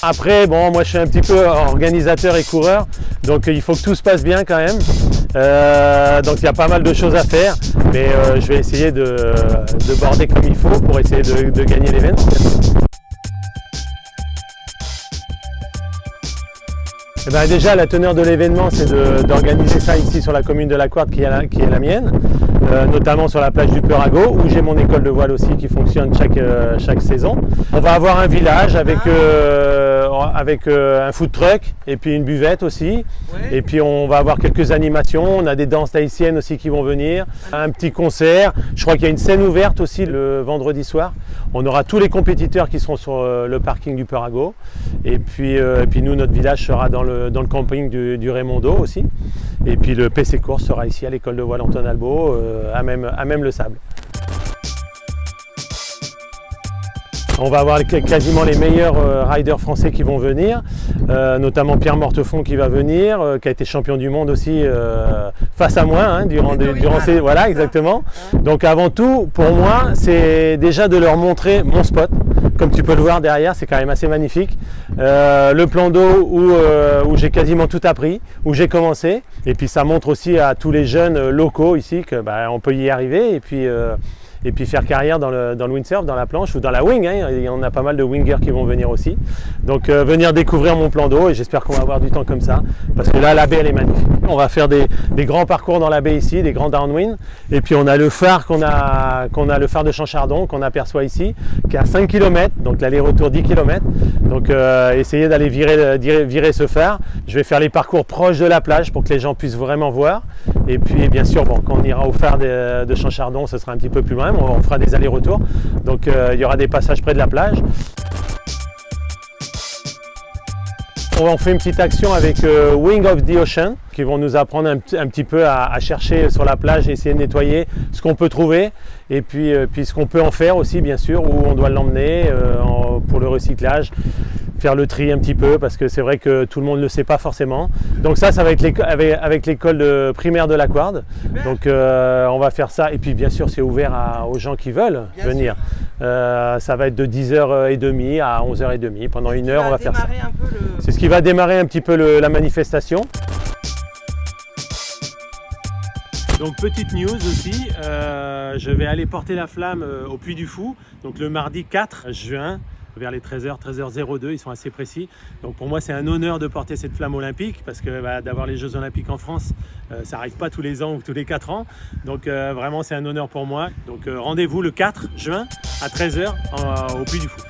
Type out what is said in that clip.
Après, bon, moi je suis un petit peu organisateur et coureur, donc il faut que tout se passe bien quand même. Donc il y a pas mal de choses à faire, mais je vais essayer de border comme il faut pour essayer de gagner l'événement. Eh ben déjà, la teneur de l'événement, c'est d'organiser ça ici sur la commune de La Couarde qui est la mienne, notamment sur la plage du Perago, où j'ai mon école de voile aussi qui fonctionne chaque saison. On va avoir un village avec un food truck et puis une buvette aussi. Ouais. Et puis on va avoir quelques animations, on a des danses tahitiennes aussi qui vont venir, un petit concert. Je crois qu'il y a une scène ouverte aussi le vendredi soir. On aura tous les compétiteurs qui seront sur le parking du Perago. Et puis nous, notre village sera dans le camping du Raymondo aussi. Et puis le PC Course sera ici à l'école de voile Anton Albo, à même le Sable. On va avoir quasiment les meilleurs riders français qui vont venir, notamment Pierre Mortefond qui va venir, qui a été champion du monde aussi face à moi durant ces... Voilà, exactement. Donc avant tout, pour moi, c'est déjà de leur montrer mon spot. Comme tu peux le voir derrière, c'est quand même assez magnifique. Le plan d'eau où j'ai quasiment tout appris, où j'ai commencé. Et puis ça montre aussi à tous les jeunes locaux ici que on peut y arriver. Et puis faire carrière dans le windsurf, dans la planche ou dans la wing. Il y en a pas mal de wingers qui vont venir aussi. Donc venir découvrir mon plan d'eau et j'espère qu'on va avoir du temps comme ça. Parce que là, la baie, elle est magnifique. On va faire des grands parcours dans la baie ici, des grands downwind. Et puis on a le phare le phare de Champ-Chardon qu'on aperçoit ici, qui est à 5 km, donc l'aller-retour 10 km. Donc essayer d'aller virer ce phare. Je vais faire les parcours proches de la plage pour que les gens puissent vraiment voir. Et puis bien sûr, quand on ira au phare de Champ-Chardon, ce sera un petit peu plus loin. On fera des allers-retours, donc il y aura des passages près de la plage. On fait une petite action avec Wing of the Ocean qui vont nous apprendre un petit peu à chercher sur la plage et essayer de nettoyer ce qu'on peut trouver et puis ce qu'on peut en faire aussi bien sûr, où on doit l'emmener pour le recyclage, faire le tri un petit peu parce que c'est vrai que tout le monde ne le sait pas forcément. Donc ça va être avec l'école primaire de La Couarde. Donc on va faire ça et puis bien sûr c'est ouvert aux gens qui veulent venir. Ça va être de 10h30 à 11h30. Pendant une heure on va faire ça. C'est ce qui va démarrer un petit peu la manifestation. Donc petite news aussi, je vais aller porter la flamme au Puy du Fou, donc le mardi 4 juin. Vers les 13h02, ils sont assez précis. Donc pour moi, c'est un honneur de porter cette flamme olympique parce que d'avoir les Jeux Olympiques en France, ça n'arrive pas tous les ans ou tous les 4 ans. Donc vraiment, c'est un honneur pour moi. Donc rendez-vous le 4 juin à 13h au Puy du Fou.